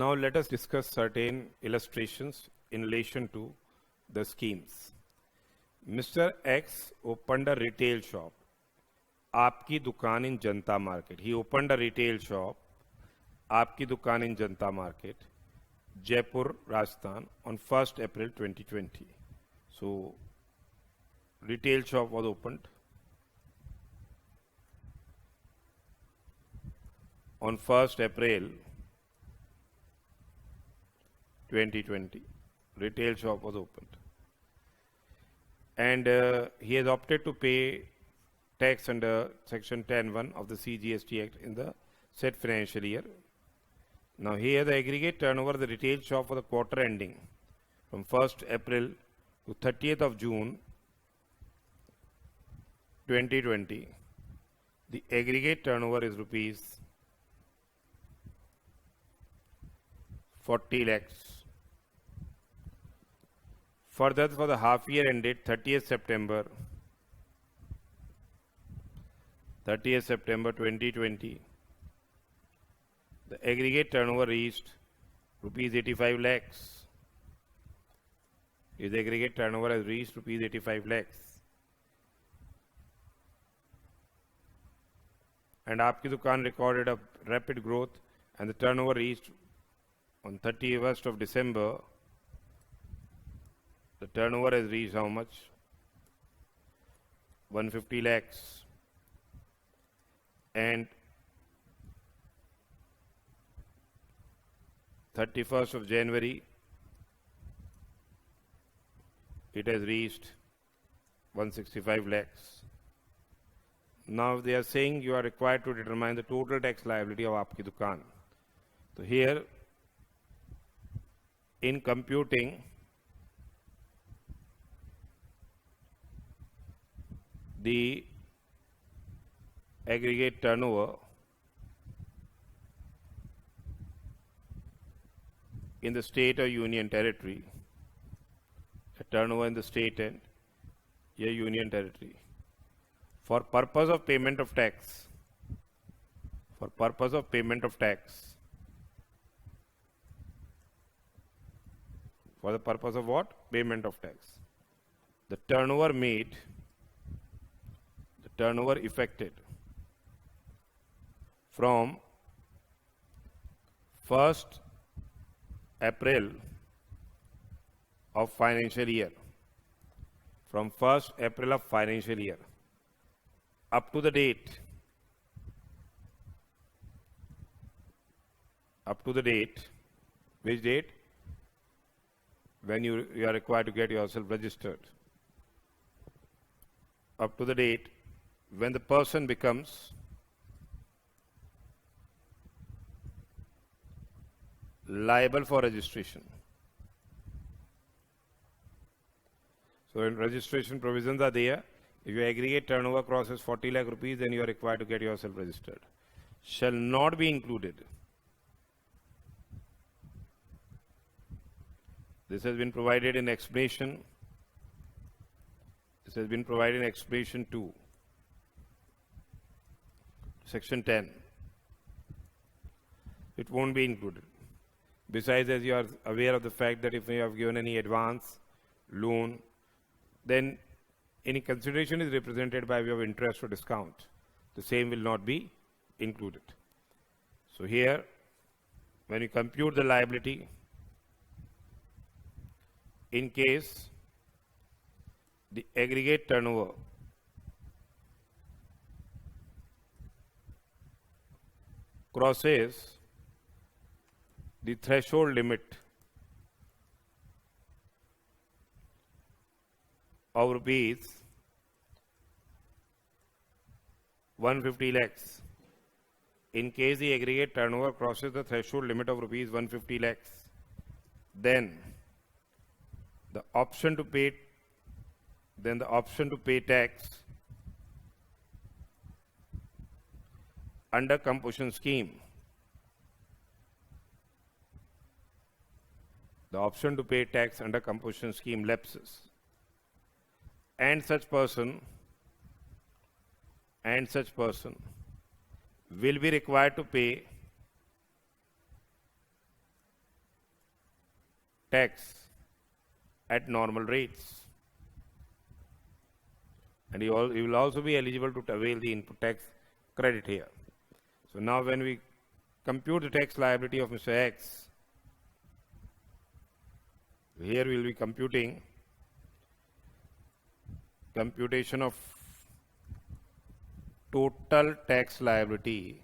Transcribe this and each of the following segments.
Now let us discuss certain illustrations in relation to the schemes. Mr. X opened a retail shop. आपकी दुकान in Janta Market. He opened a retail shop. आपकी दुकान in Janta Market, Jaipur, Rajasthan on 1st April 2020. So, retail shop was opened on 1st April 2020. Retail shop was opened. And he has opted to pay tax under section 10(1) of the CGST Act in the said financial year. Now here the aggregate turnover of the retail shop for the quarter ending from 1st April to 30th of June 2020, the aggregate turnover is rupees 40 lakhs. Further, for the half year ended 30th September 2020, the aggregate turnover reached rupees 85 lakhs. His aggregate turnover has reached rupees 85 lakhs. And Aapki Dukaan recorded a rapid growth, and the turnover reached on 31st of December. The turnover has reached how much? 150 lakhs. And 31st of January, it has reached 165 lakhs. Now they are saying you are required to determine the total tax liability of Aapki Dukaan. So here, in computing the aggregate turnover in the state or union territory, a turnover in the state and a union territory, for purpose of payment of tax, for the purpose of payment of what? Payment of tax. The turnover made, the turnover effected from 1st April of financial year, from 1st April of financial year up to the date, which date? When you are required to get yourself registered. Up to the date when the person becomes liable for registration. So in registration provisions are there. If your aggregate turnover crosses 40 lakh rupees, then you are required to get yourself registered. Shall not be included. This has been provided in explanation. This has been provided in explanation 2, section 10. It won't be included. Besides, as you are aware of the fact that if you have given any advance, loan, then any consideration is represented by way of interest or discount. The same will not be included. So here, when you compute the liability, in case the aggregate turnover crosses the threshold limit of rupees 150 lakhs, in case the aggregate turnover crosses the threshold limit of rupees 150 lakhs, then the option to pay tax under composition scheme, lapses, and such person will be required to pay tax at normal rates. And you will also be eligible to avail the input tax credit here. So now when we compute the tax liability of Mr. X, here we will be computing computation of total tax liability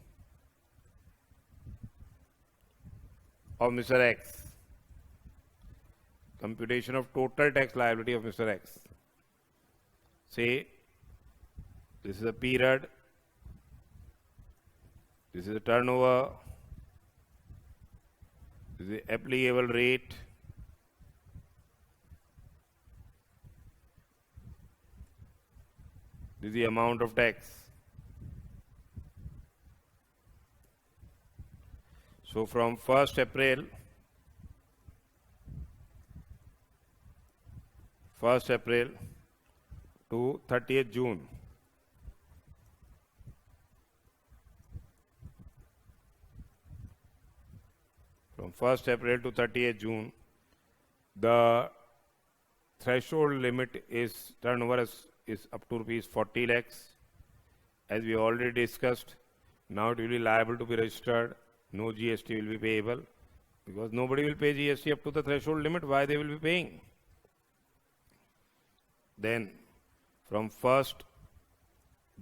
of Mr. X. Computation of total tax liability of Mr. X. Say this is a period, this is a turnover, this is the applicable rate, this is the amount of tax. So from 1st April to 30th June, from 1st April to 30th June, the threshold limit is turnover is up to rupees 40 lakhs. As we already discussed, now it will be liable to be registered. No GST will be payable because nobody will pay GST up to the threshold limit. Why they will be paying? Then from 1st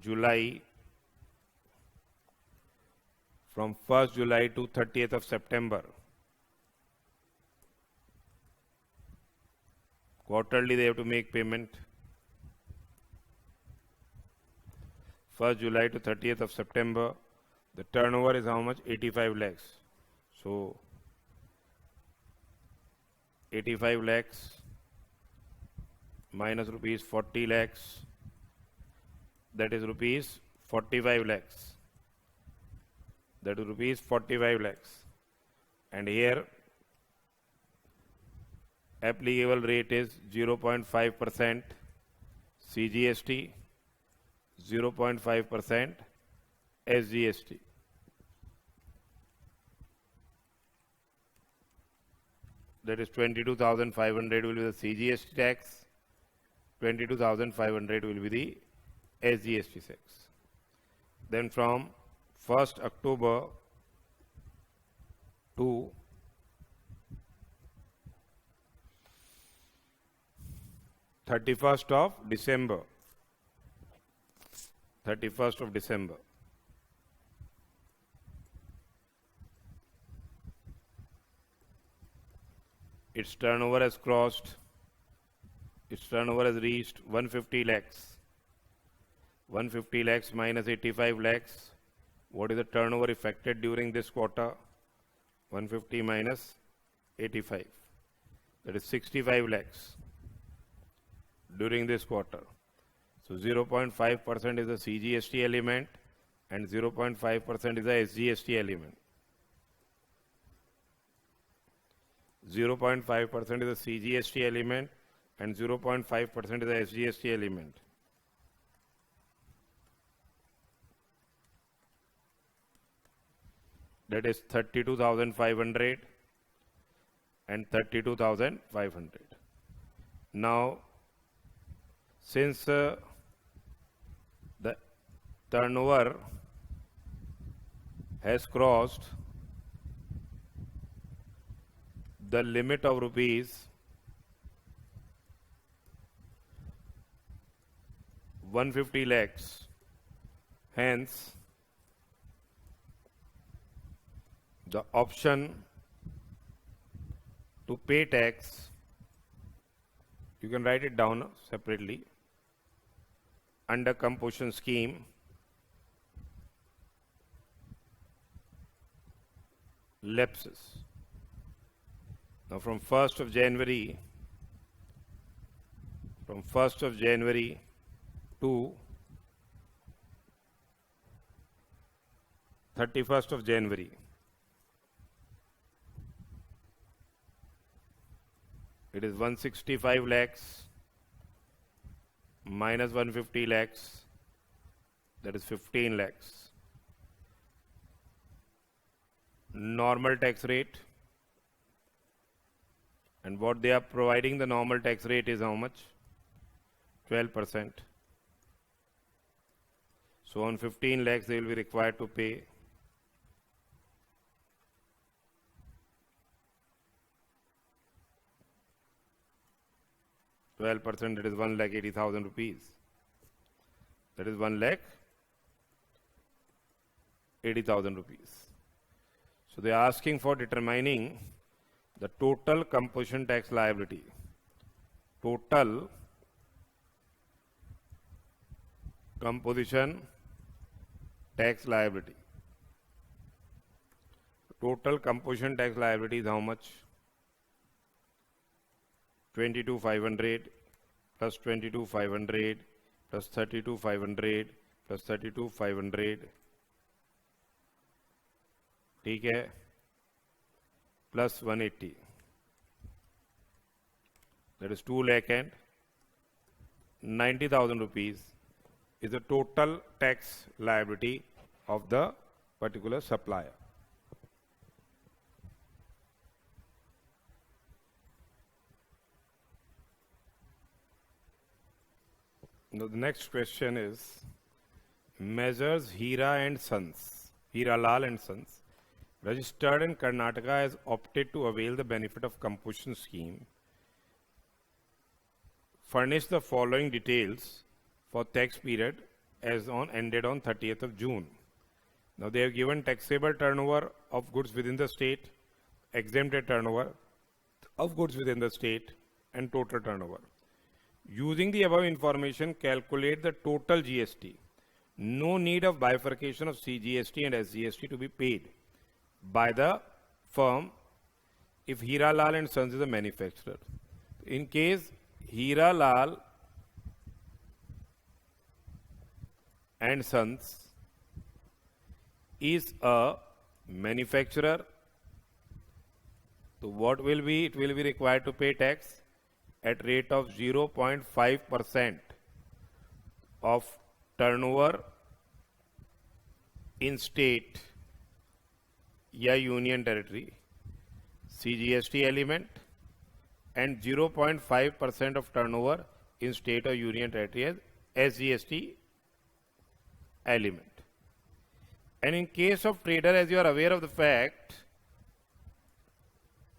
July to 30th of September, quarterly they have to make payment. 1st July to 30th of September, the turnover is how much? 85 lakhs. So 85 lakhs minus rupees 40 lakhs, that is rupees 45 lakhs. That is rupees 45 lakhs. And here applicable rate is 0.5% CGST, 0.5% SGST. That is 22,500 will be the CGST tax, 22,500 will be the SGST tax. Then from 1st October to 31st of December, its turnover has reached 150 lakhs. 150 lakhs minus 85 lakhs. What is the turnover affected during this quarter? 150 minus 85. That is 65 lakhs during this quarter. So 0.5% is the CGST element and 0.5% is the SGST element. 0.5% is the CGST element and 0.5% is the SGST element. That is 32,500 and 32,500. Now, since the turnover has crossed the limit of rupees 150 lakhs, hence the option to pay tax, you can write it down separately, under composition scheme lapses. Now from 1st of January to 31st of January, it is 165 lakhs minus 150 lakhs, that is 15 lakhs. Normal tax rate And what they are providing the normal tax rate is how much? 12%. So on 15 lakhs they will be required to pay 12%, that is 1,80,000 rupees. That is 1,80,000 rupees. So they are asking for determining the total composition tax liability. Total composition tax liability. Total composition tax liability is how much? 22,500 plus 22,500 plus 32,500 plus 32,500, ठीक है, plus 180, that is 2,90,000 rupees is the total tax liability of the particular supplier. Now the next question is, Measures Hira Lal and Sons, registered in Karnataka, has opted to avail the benefit of composition scheme, furnish the following details for tax period as on ended on 30th of June. Now they have given taxable turnover of goods within the state, exempted turnover of goods within the state, and total turnover. Using the above information, calculate the total GST. No need of bifurcation of CGST and SGST to be paid by the firm if Hira Lal and Sons is a manufacturer. In case Hira Lal and Sons is a manufacturer, so what will be? It will be required to pay tax at rate of 0.5% of turnover in state या union territory, CGST element, and 0.5% of turnover in state or union territory as SGST element. And in case of trader, as you are aware of the fact,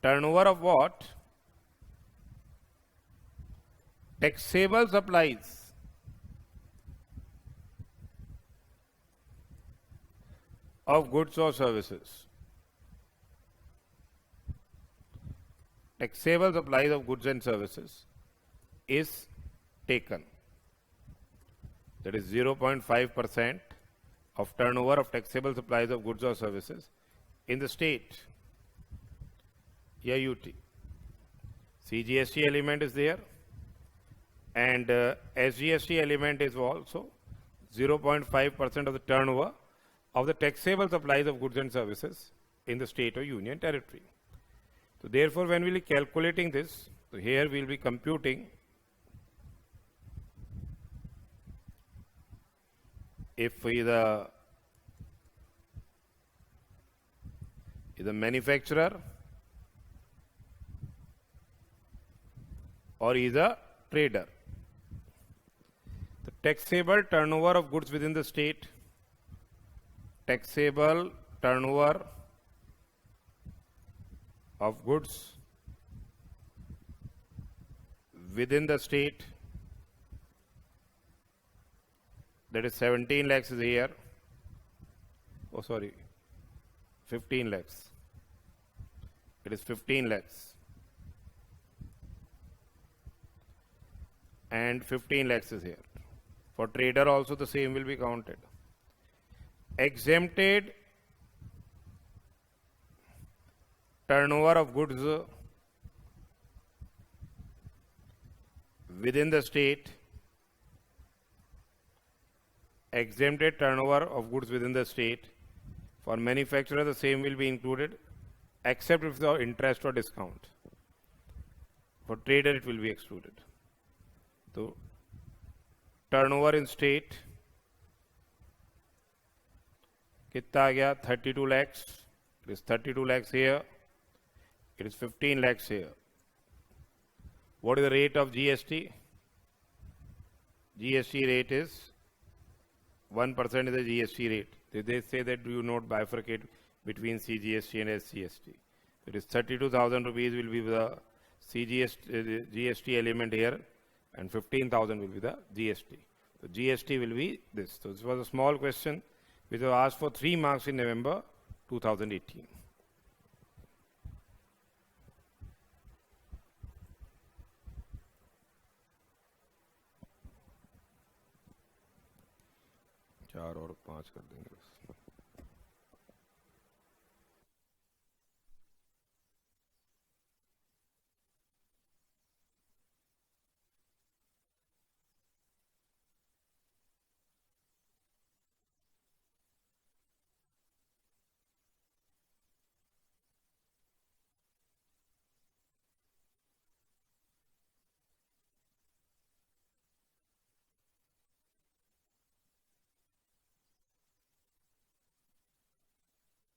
turnover of what? Taxable supplies of goods or services. Taxable supplies of goods and services is taken. That is 0.5% of turnover of taxable supplies of goods or services in the state. UT. CGST element is there, and SGST element is also 0.5% of the turnover of the taxable supplies of goods and services in the state or union territory. So therefore, when we will be calculating this, so here we will be computing if he is a manufacturer or he is a trader. The taxable turnover of goods within the state, taxable turnover of goods within the state, that is 17 lakhs is here. Oh, sorry, 15 lakhs. It is 15 lakhs. And 15 lakhs is here. For trader also the same will be counted. Exempted turnover of goods within the state, exempted turnover of goods within the state. For manufacturer the same will be included, except if the interest or discount. For trader it will be excluded. So turnover in state कितना आ गया? 32 lakhs. It is 32 lakhs here. It is 15 lakhs here. What is the rate of GST? GST rate is 1% is the GST rate. They say that do you not bifurcate between CGST and SGST. It is 32,000 rupees will be the GST element here, and 15,000 will be the GST. So GST will be this. So this was a small question which was asked for 3 marks in November 2018. चार और 5 कर देंगे बस.